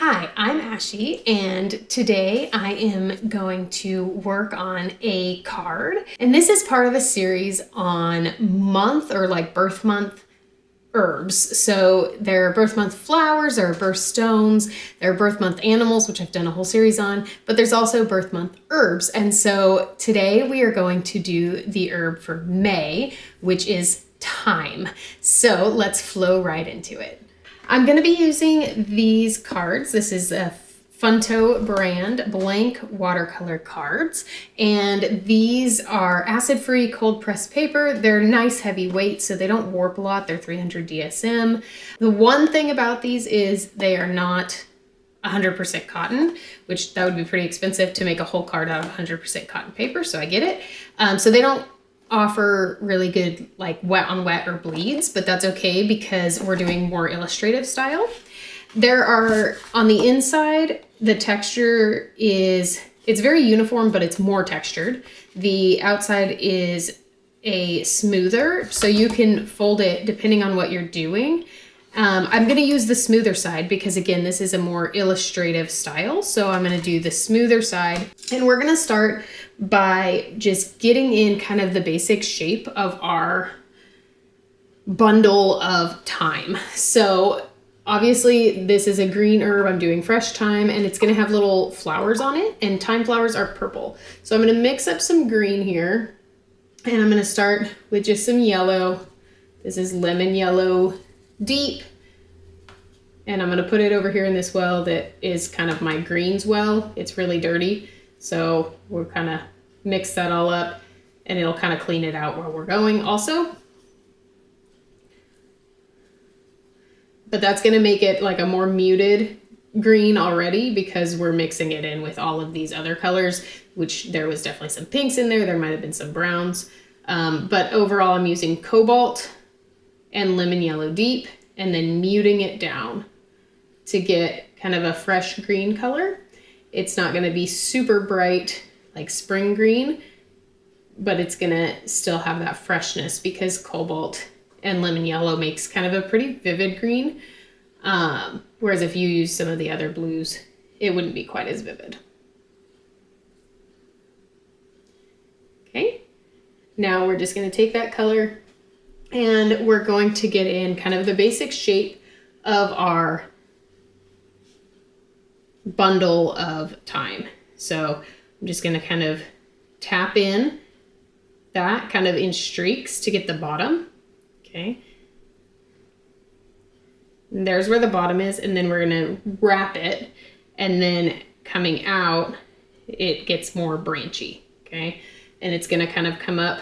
Hi, I'm Ashy, and today I am going to work on a card. And this is part of a series on month or like birth month herbs. So there are birth month flowers, there are birth stones, there are birth month animals, which I've done a whole series on, but there's also birth month herbs. And so today we are going to do the herb for May, which is thyme. So let's flow right into it. I'm going to be using these cards. This is a Funto brand blank watercolor cards, and these are acid-free cold pressed paper. They're nice heavy weight, so they don't warp a lot. They're 300 DSM. The one thing about these is they are not 100% cotton, which that would be pretty expensive to make a whole card out of 100% cotton paper, so I get it. So they don't offer really good like wet on wet or bleeds, but that's okay because we're doing more illustrative style. There are, on the inside, the texture is, it's very uniform, but it's more textured. The outside is a smoother, so you can fold it depending on what you're doing. I'm going to use the smoother side because, again, this is a more illustrative style. So I'm going to do the smoother side. And we're going to start by just getting in kind of the basic shape of our bundle of thyme. So obviously this is a green herb. I'm doing fresh thyme, and it's going to have little flowers on it. And thyme flowers are purple. So I'm going to mix up some green here. And I'm going to start with just some yellow. This is lemon yellow deep, and I'm going to put it over here in this well that is kind of my greens well. It's really dirty, so we'll kind of mix that all up, and it'll kind of clean it out where we're going also. But that's going to make it like a more muted green already because we're mixing it in with all of these other colors, which there was definitely some pinks in there. There might have been some browns, but overall I'm using cobalt and lemon yellow deep, and then muting it down to get kind of a fresh green color. It's not going to be super bright like spring green, but it's going to still have that freshness because cobalt and lemon yellow makes kind of a pretty vivid green. Whereas if you use some of the other blues, it wouldn't be quite as vivid. Okay, now we're just going to take that color, and we're going to get in kind of the basic shape of our bundle of thyme. So I'm just going to kind of tap in that kind of in streaks to get the bottom. Okay. And there's where the bottom is. And then we're going to wrap it. And then coming out, it gets more branchy. Okay. And it's going to kind of come up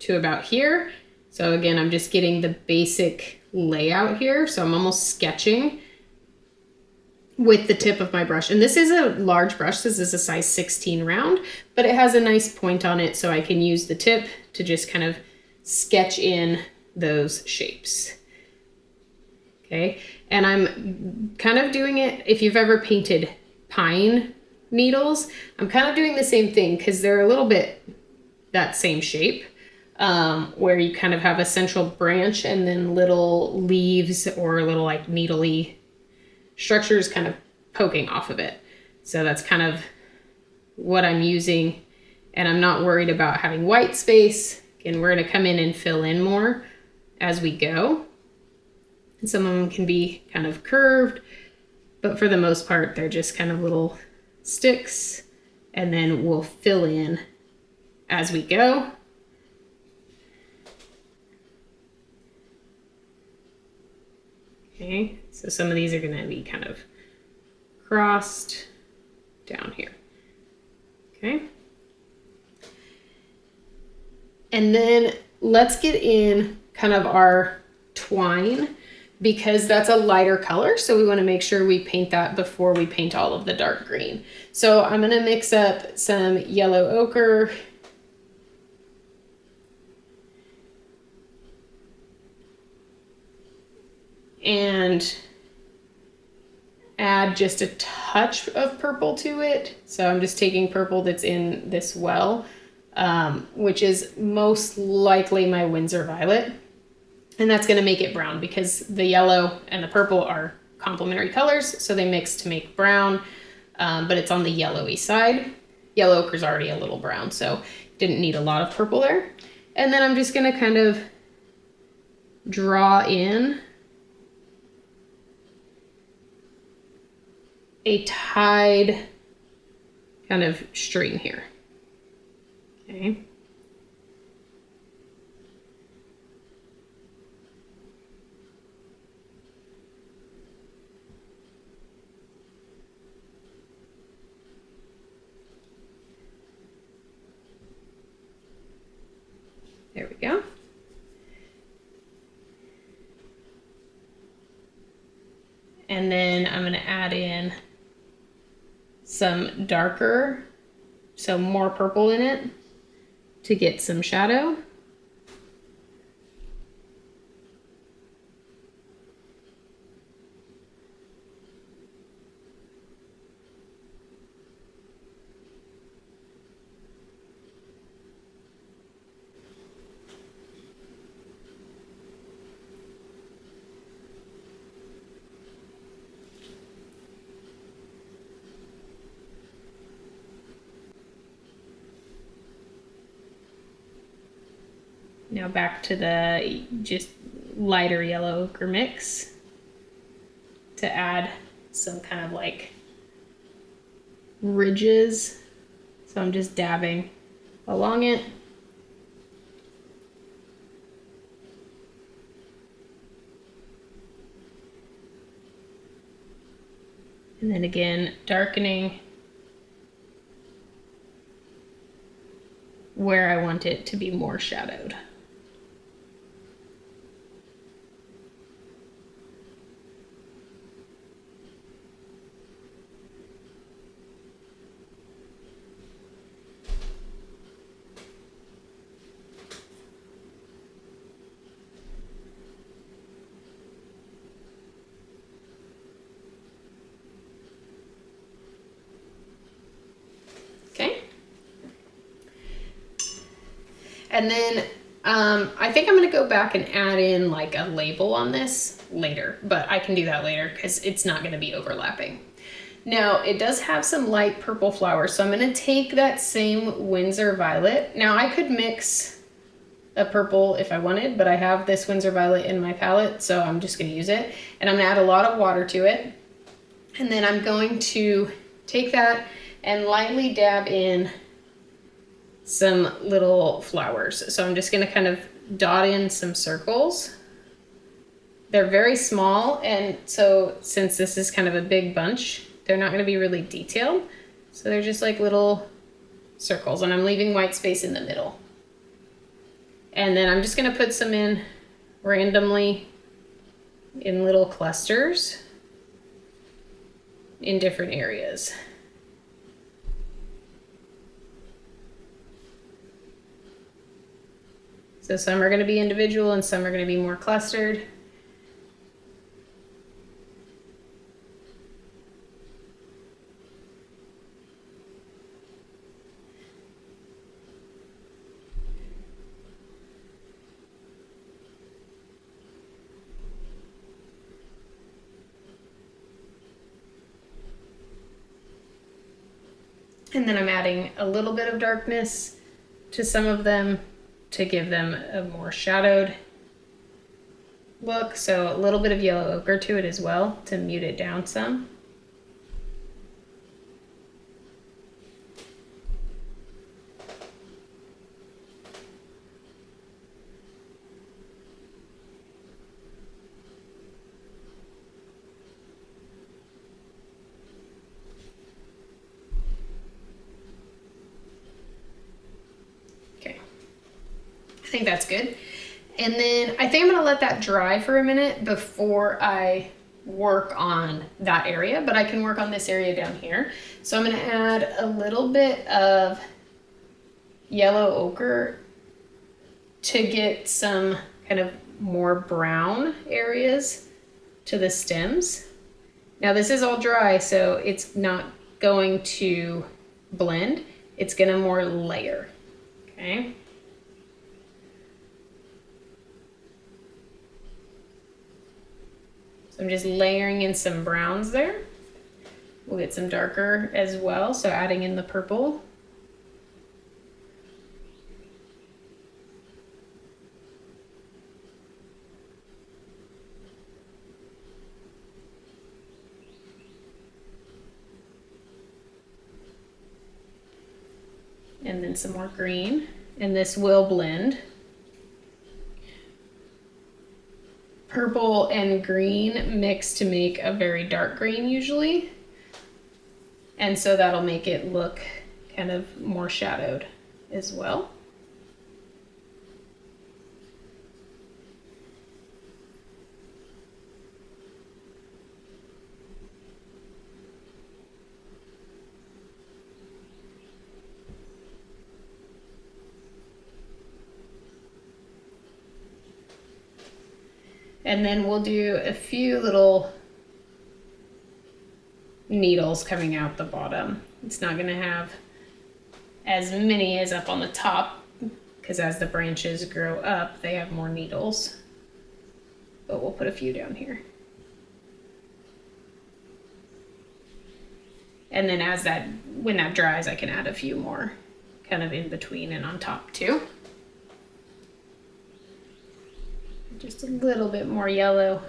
to about here. So again, I'm just getting the basic layout here. So I'm almost sketching with the tip of my brush. And this is a large brush. This is a size 16 round, but it has a nice point on it. So I can use the tip to just kind of sketch in those shapes. Okay. And I'm kind of doing it, if you've ever painted pine needles, I'm kind of doing the same thing because they're a little bit that same shape. Where you kind of have a central branch and then little leaves or little like needly structures kind of poking off of it. So that's kind of what I'm using, and I'm not worried about having white space. Again, we're going to come in and fill in more as we go. And some of them can be kind of curved, but for the most part, they're just kind of little sticks, and then we'll fill in as we go. Okay, so some of these are going to be kind of crossed down here. Okay. And then let's get in kind of our twine because that's a lighter color. So we want to make sure we paint that before we paint all of the dark green. So I'm going to mix up some yellow ochre, and add just a touch of purple to it. So I'm just taking purple that's in this well, which is most likely my Windsor Violet. And that's going to make it brown because the yellow and the purple are complementary colors, so they mix to make brown, but it's on the yellowy side. Yellow ochre's already a little brown, so didn't need a lot of purple there. And then I'm just gonna kind of draw in a tied kind of string here. Okay. There we go. And then I'm going to add in some darker, so more purple in it to get some shadow. Now back to the just lighter yellow ochre mix to add some kind of like ridges. So I'm just dabbing along it. And then again, darkening where I want it to be more shadowed. Okay. And then I think I'm going to go back and add in like a label on this later, but I can do that later because it's not going to be overlapping. Now it does have some light purple flowers, so I'm going to take that same Winsor Violet. Now I could mix a purple if I wanted, but I have this Winsor Violet in my palette, so I'm just going to use it. And I'm going to add a lot of water to it. And then I'm going to take that and lightly dab in some little flowers. So I'm just gonna kind of dot in some circles. They're very small, and so since this is kind of a big bunch, they're not gonna be really detailed. So they're just like little circles, and I'm leaving white space in the middle. And then I'm just gonna put some in randomly in little clusters in different areas. So some are going to be individual and some are going to be more clustered. And then I'm adding a little bit of darkness to some of them to give them a more shadowed look. So a little bit of yellow ochre to it as well to mute it down some. I think that's good. And then I think I'm gonna let that dry for a minute before I work on that area, but I can work on this area down here. So I'm gonna add a little bit of yellow ochre to get some kind of more brown areas to the stems. Now this is all dry, so it's not going to blend. It's gonna more layer, okay? So I'm just layering in some browns there. We'll get some darker as well, so adding in the purple. And then some more green, and this will blend. Purple and green mix to make a very dark green usually, and so that'll make it look kind of more shadowed as well. And then we'll do a few little needles coming out the bottom. It's not going to have as many as up on the top because as the branches grow up, they have more needles. But we'll put a few down here. And then when that dries, I can add a few more kind of in between and on top too. Just a little bit more yellow.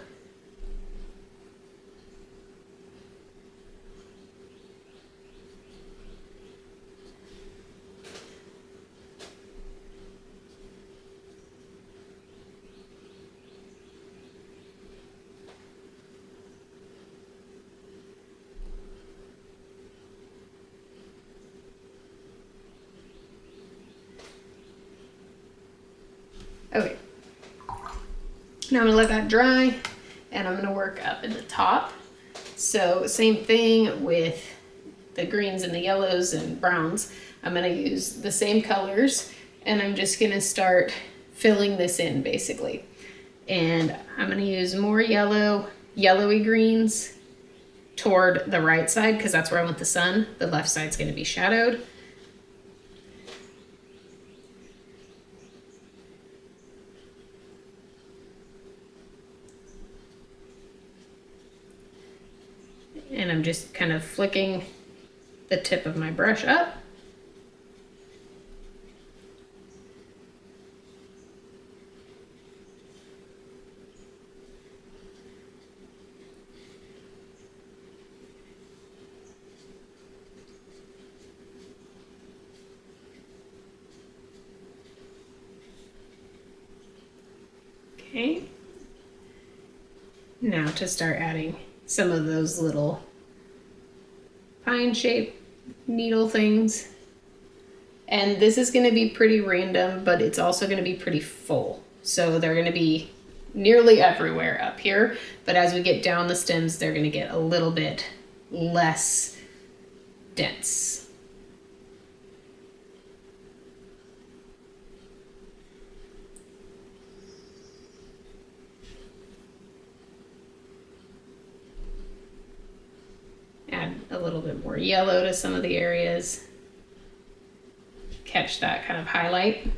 Okay. Now I'm gonna let that dry and I'm gonna work up at the top. So same thing with the greens and the yellows and browns. I'm gonna use the same colors and I'm just gonna start filling this in basically. And I'm gonna use more yellowy greens toward the right side because that's where I want the sun. The left side's gonna be shadowed. And I'm just kind of flicking the tip of my brush up. Okay. Now to start adding some of those little pine-shaped needle things. And this is going to be pretty random, but it's also going to be pretty full. So they're going to be nearly everywhere up here. But as we get down the stems, they're going to get a little bit less dense. Add a little bit more yellow to some of the areas. Catch that kind of highlight.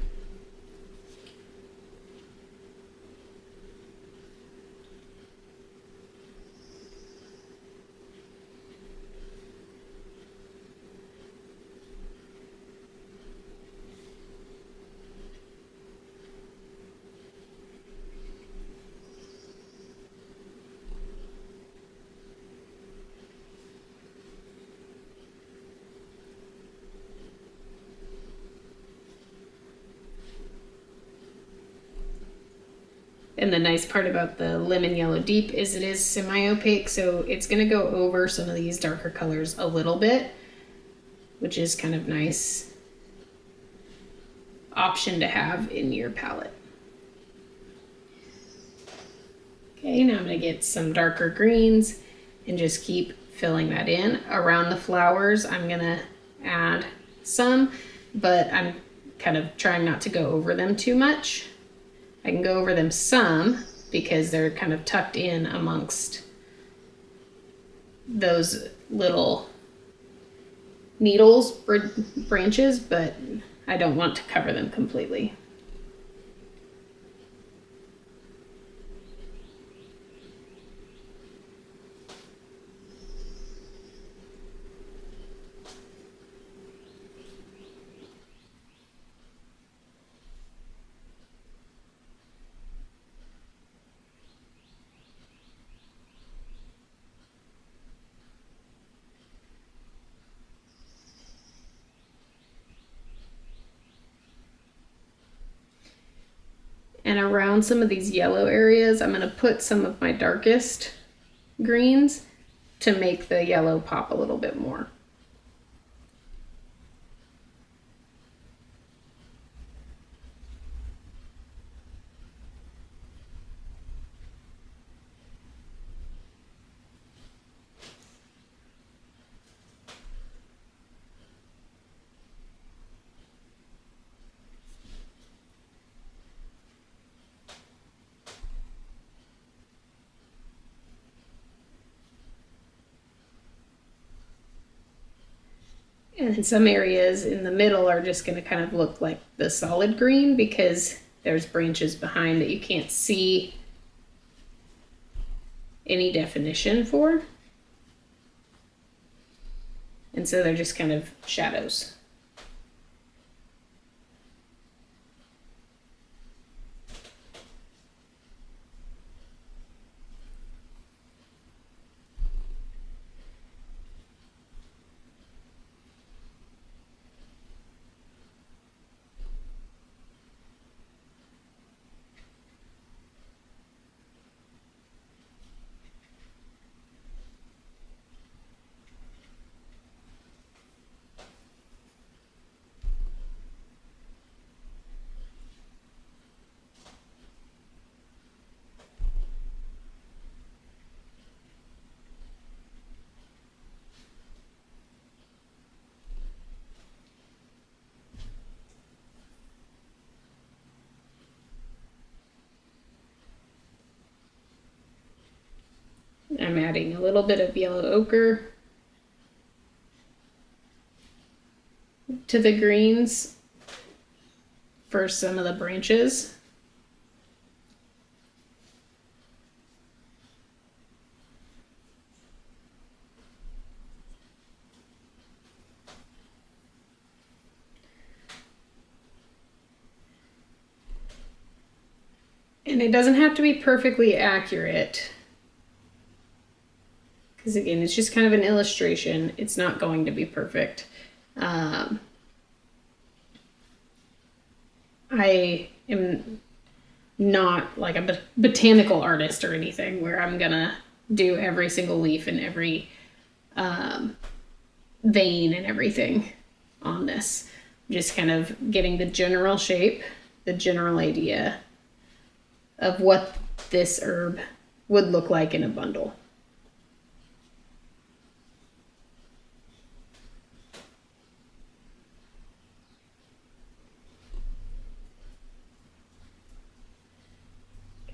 And the nice part about the lemon yellow deep is it is semi-opaque, so it's gonna go over some of these darker colors a little bit, which is kind of nice option to have in your palette. Okay, now I'm gonna get some darker greens and just keep filling that in. Around the flowers, I'm gonna add some, but I'm kind of trying not to go over them too much. I can go over them some because they're kind of tucked in amongst those little needles, branches, but I don't want to cover them completely. And around some of these yellow areas, I'm going to put some of my darkest greens to make the yellow pop a little bit more. And then some areas in the middle are just going to kind of look like the solid green because there's branches behind that you can't see any definition for. And so they're just kind of shadows. I'm adding a little bit of yellow ochre to the greens for some of the branches. And it doesn't have to be perfectly accurate, because again, it's just kind of an illustration. It's not going to be perfect. I am not like a botanical artist or anything where I'm gonna do every single leaf and every vein and everything on this. I'm just kind of getting the general shape, the general idea of what this herb would look like in a bundle.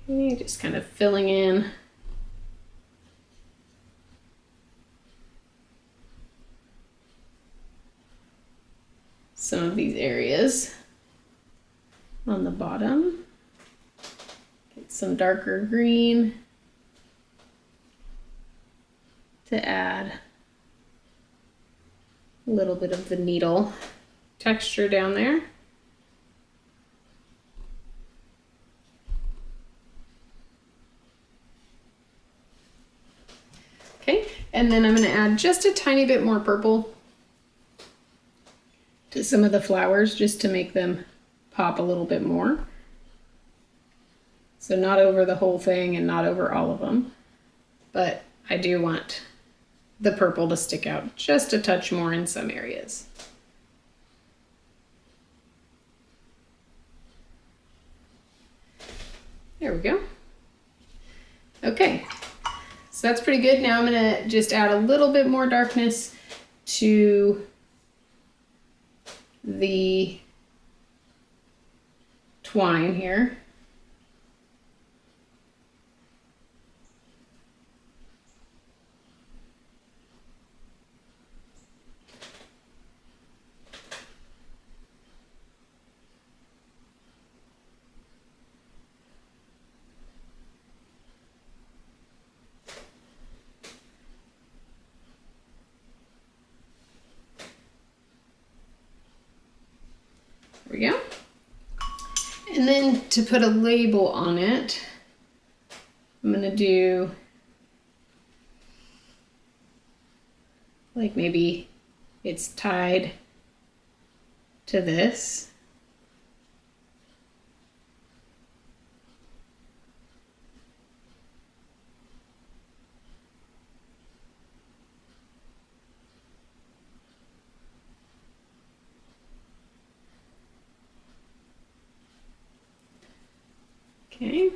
Okay, just kind of filling in some of these areas on the bottom. Get some darker green to add a little bit of the needle texture down there. Okay, and then I'm going to add just a tiny bit more purple to some of the flowers just to make them pop a little bit more. So not over the whole thing and not over all of them, but I do want the purple to stick out just a touch more in some areas. There we go. Okay. So that's pretty good. Now I'm going to just add a little bit more darkness to the twine here. There we go. And then to put a label on it, I'm going to do like maybe it's tied to this. Okay.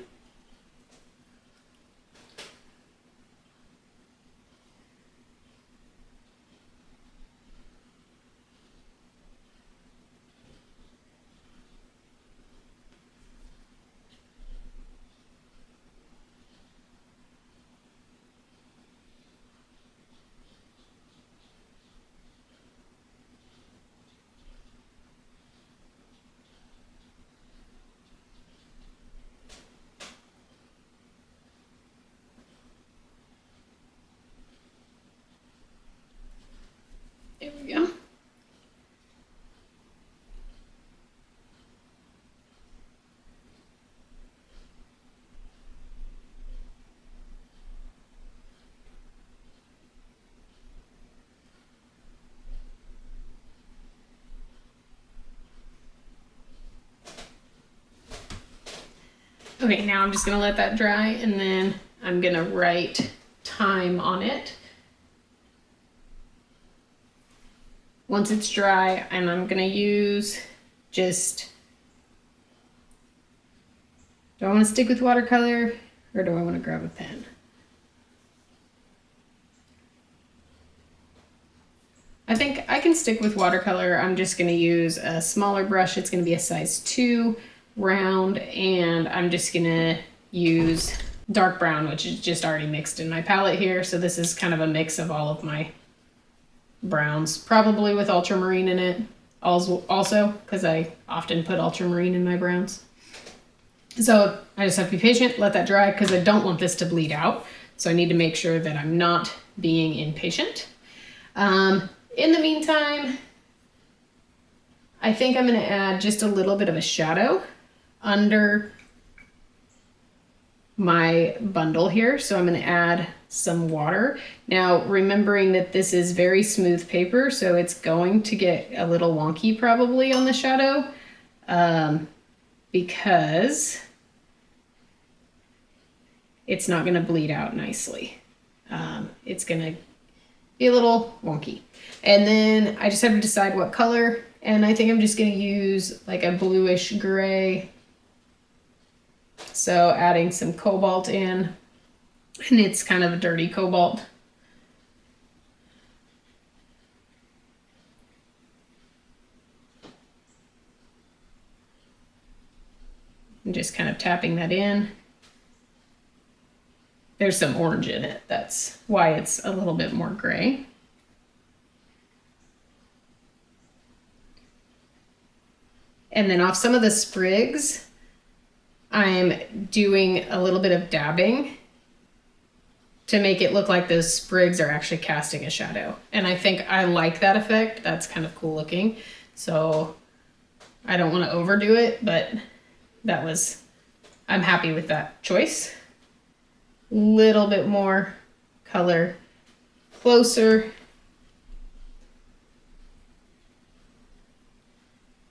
There we go. Okay, now I'm just gonna let that dry and then I'm gonna write Thyme on it. Once it's dry, and I'm gonna use just, do I wanna stick with watercolor or do I wanna grab a pen? I think I can stick with watercolor. I'm just gonna use a smaller brush. It's gonna be a size 2 round, and I'm just gonna use dark brown, which is just already mixed in my palette here. So this is kind of a mix of all of my browns, probably with ultramarine in it also, because I often put ultramarine in my browns. So I just have to be patient, let that dry, because I don't want this to bleed out. So I need to make sure that I'm not being impatient. In the meantime, I think I'm gonna add just a little bit of a shadow under my bundle here. So I'm gonna add some water. Now, remembering that this is very smooth paper, so it's going to get a little wonky probably on the shadow, because it's not gonna bleed out nicely. It's gonna be a little wonky. And then I just have to decide what color, and I think I'm just gonna use like a bluish gray. So adding some cobalt in, and it's kind of a dirty cobalt. I'm just kind of tapping that in. There's some orange in it. That's why it's a little bit more gray. And then off some of the sprigs, I'm doing a little bit of dabbing to make it look like those sprigs are actually casting a shadow. And I think I like that effect. That's kind of cool looking. So I don't want to overdo it, but I'm happy with that choice. Little bit more color closer.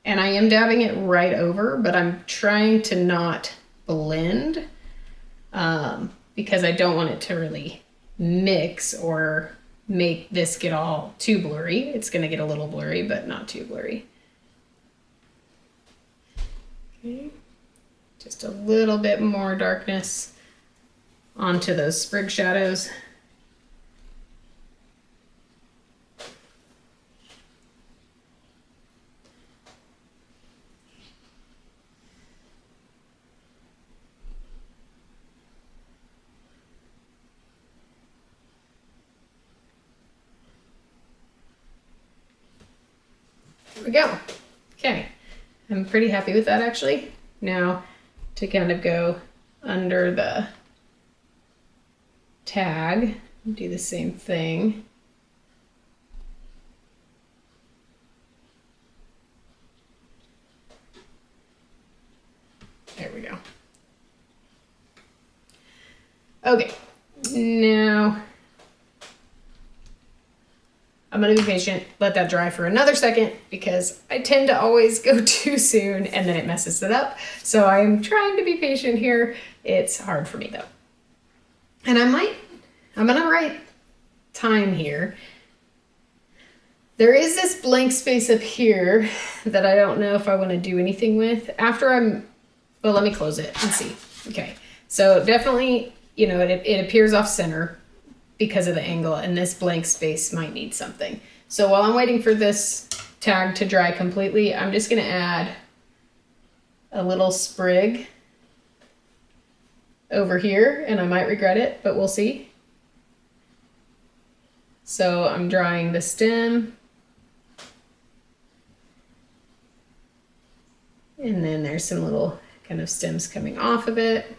And I am dabbing it right over, but I'm trying to not blend because I don't want it to really mix or make this get all too blurry. It's gonna get a little blurry, but not too blurry. Okay, just a little bit more darkness onto those sprig shadows. There we go. Okay, I'm pretty happy with that actually. Now to kind of go under the tag, do the same thing. There we go. Okay, now I'm gonna be patient, let that dry for another second because I tend to always go too soon and then it messes it up. So I'm trying to be patient here. It's hard for me though. And I'm gonna write Thyme here. There is this blank space up here that I don't know if I wanna do anything with. Well, let me close it and see. Okay, so definitely, you know, it appears off center because of the angle, and this blank space might need something. So while I'm waiting for this tag to dry completely, I'm just gonna add a little sprig over here, and I might regret it, but we'll see. So I'm drawing the stem, and then there's some little kind of stems coming off of it.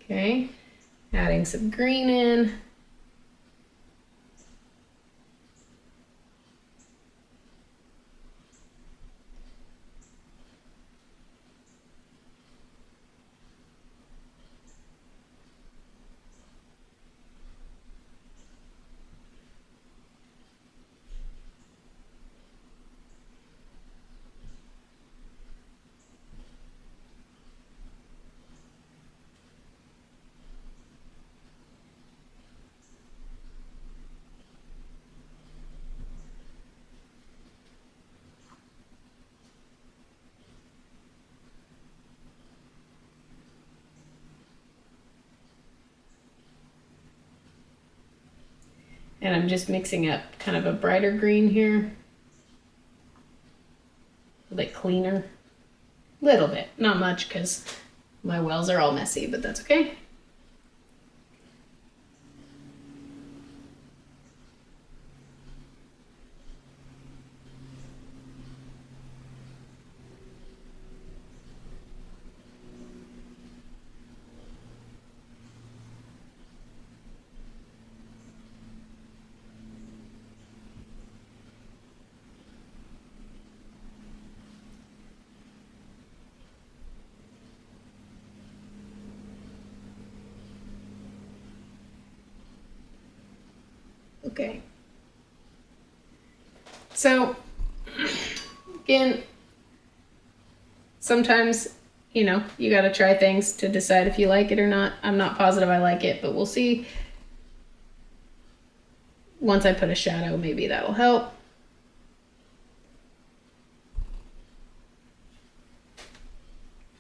Okay, adding some green in. And I'm just mixing up kind of a brighter green here. A bit cleaner. Little bit, not much, because my wells are all messy, but that's okay. Okay. So, again, sometimes, you know, you got to try things to decide if you like it or not. I'm not positive I like it, but we'll see. Once I put a shadow, maybe that'll help.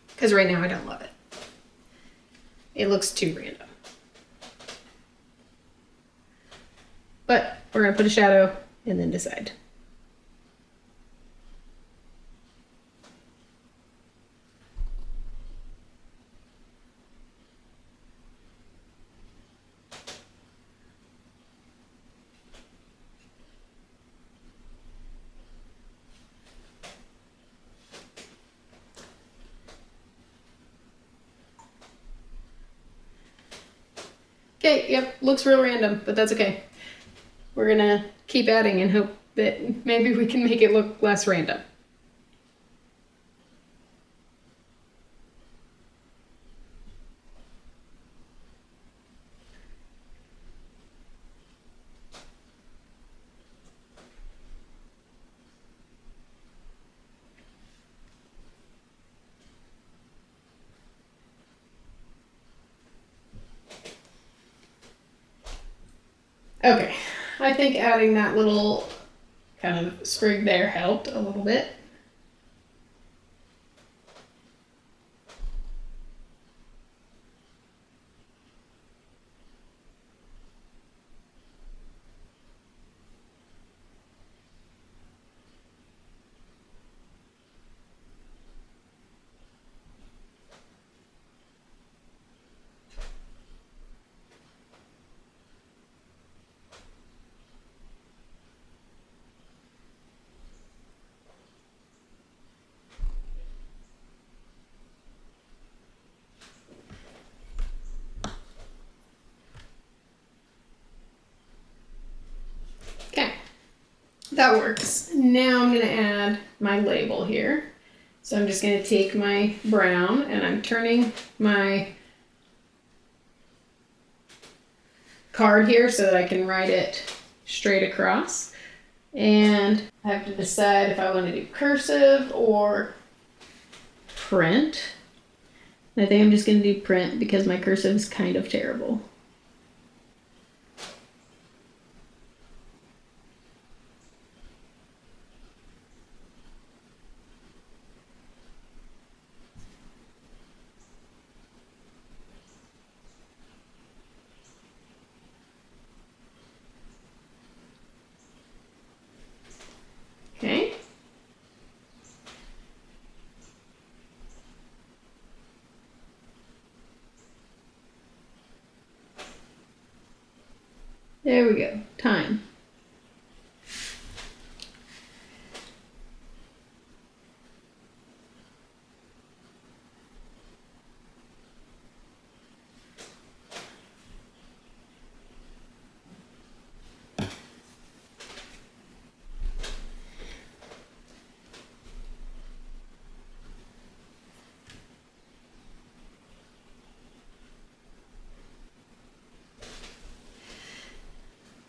Because right now I don't love it. It looks too random. But we're going to put a shadow and then decide. Okay, yep, looks real random, but that's okay. We're gonna keep adding and hope that maybe we can make it look less random. Okay, I think adding that little kind of sprig there helped a little bit. Okay, that works. Now I'm gonna add my label here. So I'm just gonna take my brown and I'm turning my card here so that I can write it straight across. And I have to decide if I want to do cursive or print. I think I'm just going to do print because my cursive is kind of terrible. There we go. Thyme.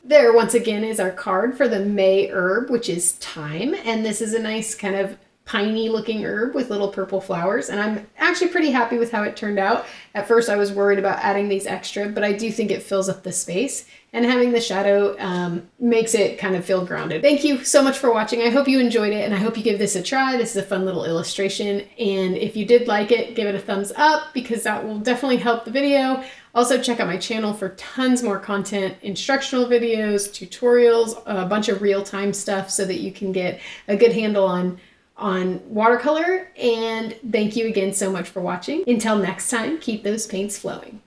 There once again is our card for the May herb, which is thyme. And this is a nice kind of piney looking herb with little purple flowers. And I'm actually pretty happy with how it turned out. At first I was worried about adding these extra, but I do think it fills up the space. And having the shadow makes it kind of feel grounded. Thank you so much for watching. I hope you enjoyed it and I hope you give this a try. This is a fun little illustration. And if you did like it, give it a thumbs up because that will definitely help the video. Also check out my channel for tons more content, instructional videos, tutorials, a bunch of real-time stuff so that you can get a good handle on watercolor. And thank you again so much for watching. Until next time, keep those paints flowing.